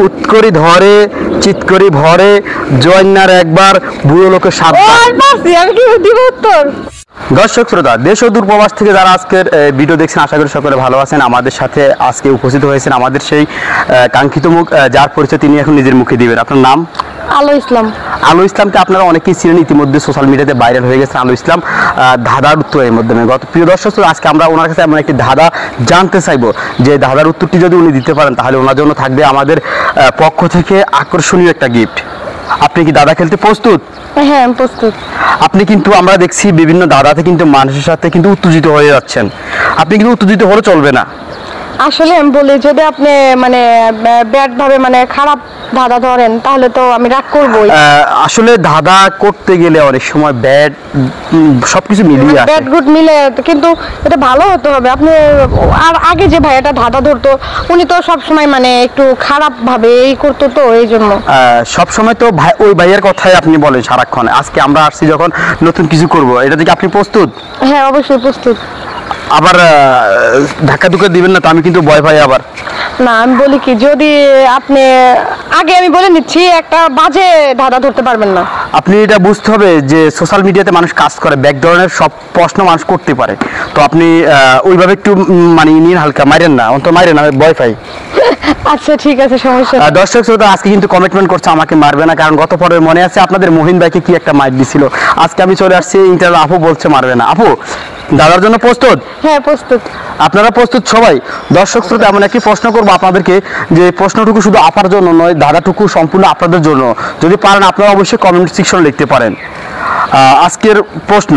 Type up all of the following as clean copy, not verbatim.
উৎকরি ধরে চিৎকরি ভরে জয়নার একবার বুড়ো লোকের সাতবার। আমি কি দিব উত্তর? দর্শক শ্রোতা, দেশ ও দূরপ্রবাস থেকে যারা আজকের ভিডিও দেখছেন, আশা করি সকলে ভালো আছেন। আমাদের সাথে আজকে উপস্থিত হয়েছেন আমাদের সেই কাঙ্ক্ষিত মুখ, যার পরিচয় তিনি এখন নিজের মুখে দিবেন। আপনার নাম? আলো ইসলাম। আলো ইসলামকে আপনারা অনেকেই ছিলেন, ইতিমধ্যে সোশ্যাল মিডিয়াতে ভাইরাল হয়ে গেছে আলো ইসলাম ধাঁধার উত্তরের মাধ্যমে। প্রিয় দর্শক শ্রোতা, আজকে আমরা ওনার কাছে এমন একটি ধাঁধা জানতে চাইবো, যে ধাঁধার উত্তরটি যদি উনি দিতে পারেন তাহলে ওনার জন্য থাকবে আমাদের পক্ষ থেকে আকর্ষণীয় একটা গিফট। আপনি কি দাদা খেলতে প্রস্তুত? হ্যাঁ, প্রস্তুত। আপনি কিন্তু আমরা দেখছি বিভিন্ন দাদাতে কিন্তু মানুষের সাথে কিন্তু উত্তেজিত হয়ে যাচ্ছেন, আপনি কিন্তু উত্তেজিত হলে চলবে না। আসলে আমি বলি, যদি আপনি মানে ব্যাড ভাবে মানে খারাপ ধাঁধা ধরেন তাহলে তো আমি রাগ করবই। আসলে ধাঁধা করতে গেলে অনেক সময় ব্যাড সবকিছু মিলিয়ে আসে, ব্যাড গুড মিলে, কিন্তু এটা ভালো হতে হবে। আপনি আর আগে যে ভাইয়াটা ধাঁধা ধরতো উনি তো সব সময় মানে একটু খারাপ ভাবে এই করতো, তো এই জন্য সব সময় তো ভাই ওই ভাইয়ের কথাই আপনি বলেন সারাক্ষণ। আজকে আমরা আসছি যখন নতুন কিছু করব, এটা থেকে আপনি প্রস্তুত? হ্যাঁ, অবশ্যই প্রস্তুত। আবার ধাক্কা ধুক্কা দিবেন না তো, আমি কিন্তু ভয় পাই আবার। না, আমি বলি কি, যদি আপনি আগে আমি বলে নিচ্ছি, একটা বাজে ধাঁধা ধরতে পারবেন না। আপনি এটা বুঝতে হবে যে সোশ্যাল মিডিয়াতে মানুষ কাজ করে, ব্যাক ধরনের সব প্রশ্ন মানুষ করতে পারে, তো আপনি ওইভাবে একটু মানে নিন, হালকা মারেন না, অন্তত মারেন না, ভয় পাই। আচ্ছা ঠিক আছে, সমস্যা নেই। দর্শক শ্রোতা, আজকে কিন্তু কমিটমেন্ট করছে আমাকে মারবে না, কারণ গত পর্বে মনে আছে আপনাদের মহিন ভাইকে কি একটা মাইট দিছিল। আজকে আমি চলে আসছি ইন্টারভিউ, আপু বলছে মারবে না। আপু, দাদার জন্য প্রস্তুত? হ্যাঁ, প্রস্তুত। আপনারা প্রস্তুত সবাই? দর্শক শ্রোতা, এমন একটি প্রশ্ন করবো আপনাদেরকে, যে প্রশ্নটুকু শুধু আপার জন্য নয়, দাদাটুকু সম্পূর্ণ আপনাদের জন্য। যদি পারেন আপনারা অবশ্যই কমেন্ট সেকশনে লিখতে পারেন। আজকের প্রশ্ন,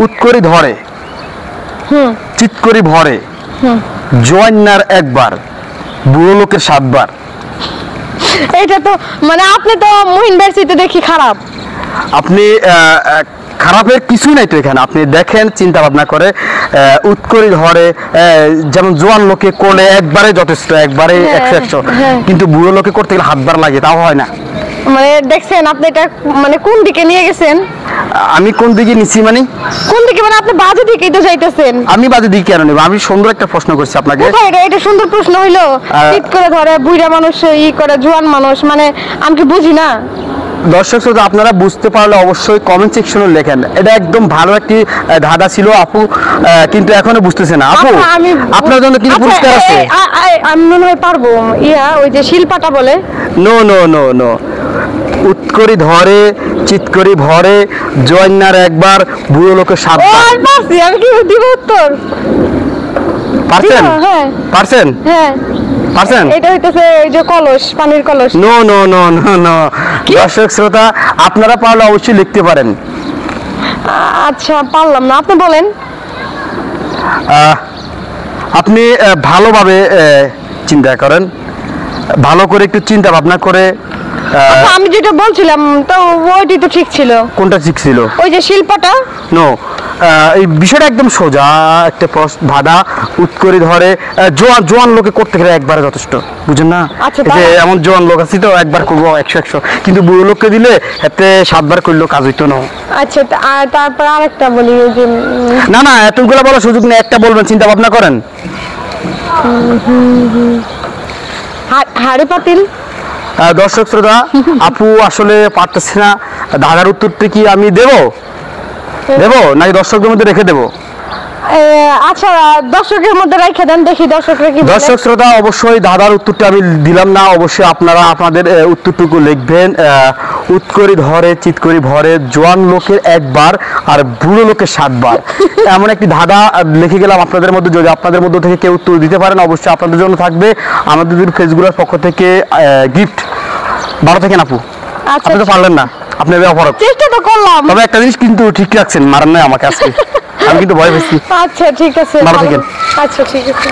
উৎকরি ধরে চিৎকরি ভরে জয়নার একবার বুড়ো লোকের সাতবার। এটা তো মানে আপনি তো মহিন ভার্সিটিতে দেখি খারাপ। আপনি খারাপের কিছুই নাই তো এখানে, আপনি দেখেন চিন্তা ভাবনা করে। উৎকরি ধরে, যেমন জোয়ান লোকে করলে একবারে যথেষ্ট, একবারে 100 কিন্তু বুড়ো লোকে করতে গেলে হাতবার লাগে, তাও হয় না। মানে দেখছেন আপনি এটা মানে কোন দিকে নিয়ে গেছেন? আমি কোন দিকে নিছি মানে? কোন দিকে মানে আপনি বাজে দিকেই তো যাইতেছেন। আমি বাজে দিকে কেন নেব? আমি সুন্দর একটা প্রশ্ন করছি আপনাকে। এটা সুন্দর প্রশ্ন হইলো? চিৎ করে ধরে বুড়া মানুষ, ই করে জোয়ান মানুষ, মানে আমি কি বুঝি না? দর্শক শ্রোতা, আপনারা বুঝতে পারলে অবশ্যই কমেন্ট সেকশনে লেখেন। এটা একদম ভালো একটি ধাঁধা ছিল আপু, কিন্তু এখনো বুঝতেছে না। আপু, আপনার জন্য কি পুরস্কার আছে? আমি মনে হয় পারবো। ওই যে শিল্পাটা বলে, নো নো নো নো, উৎকরি ধরে চিৎকরি ভরে জয়নার একবার বুড়ো লোকের সাতবার। আমি কি দিব উত্তর? পারছেন? হ্যাঁ পারছেন? হ্যাঁ পারছেন? এটা হইতেছে ওই যে কলস, পানির কলস। No no no no no. দর্শক শ্রোতা, আপনারা পারলে অবশ্যই লিখতে পারেন। আচ্ছা, পারলাম না, আপনি বলেন। আপনি ভালোভাবে চিন্তা করেন, ভালো করে একটু চিন্তা ভাবনা করে। আমি যেটা বলছিলাম তো ওইটি তো ঠিক ছিল। কোনটা ঠিক ছিল? ওই যে শিল্পটা। নো, এই বিষয়টা একদম সোজা একটা ধাঁধা। উৎকরি ধরে জোয়ান লোকে করতে গেলে একবারে যথেষ্ট, বুঝেন না? যে এমন জোয়ান লোক আছে তো একবার করবো 100, কিন্তু বুড়ো লোককে দিলে এতে 7বার করলেও কাজ হইতো না। আচ্ছা, তারপর আরেকটা বলি, যে না না, এতগুলো বলার সুযোগ নেই, একটা বলবেন, চিন্তা ভাবনা করেন। হাড়ি পাতিল। দর্শক শ্রোতা, আপু আসলে পারতেছি না। ধাঁধার উত্তরটি কি আমি দেবো নাকি দর্শকদের মধ্যে রেখে দেবো? আচ্ছা, দর্শকের মধ্যে রেখে দেন, দেখি দর্শকরা কি বলে। দর্শক শ্রোতা, অবশ্যই ধাঁধার উত্তরটা আমি দিলাম না, অবশ্যই আপনারা আপনাদের উত্তরটুকু লিখবেন। উৎকরি ধরে চিৎকরি ভরে জোয়ান লোকের একবার আর বুড়ো লোকের 7বার। এমন একটি ধাঁধা লিখে গেলাম আপনাদের মধ্যে। যদি আপনাদের মধ্যে থেকে কেউ উত্তর দিতে পারেন, অবশ্যই আপনাদের জন্য থাকবে আমাদের ফেসবুকের পক্ষ থেকে গিফট। ভালো থাকেন আপু। আপনি তো পারলেন না, আপনি অপরাধ। চেষ্টা তো করলাম, তবে একটা জিনিস কিন্তু ঠিক রাখছেন, মারেন না আমাকে আজকে, আমি কিন্তু ভয় পেয়েছি। আচ্ছা ঠিক আছে, ভালো থাকেন। আচ্ছা ঠিক আছে।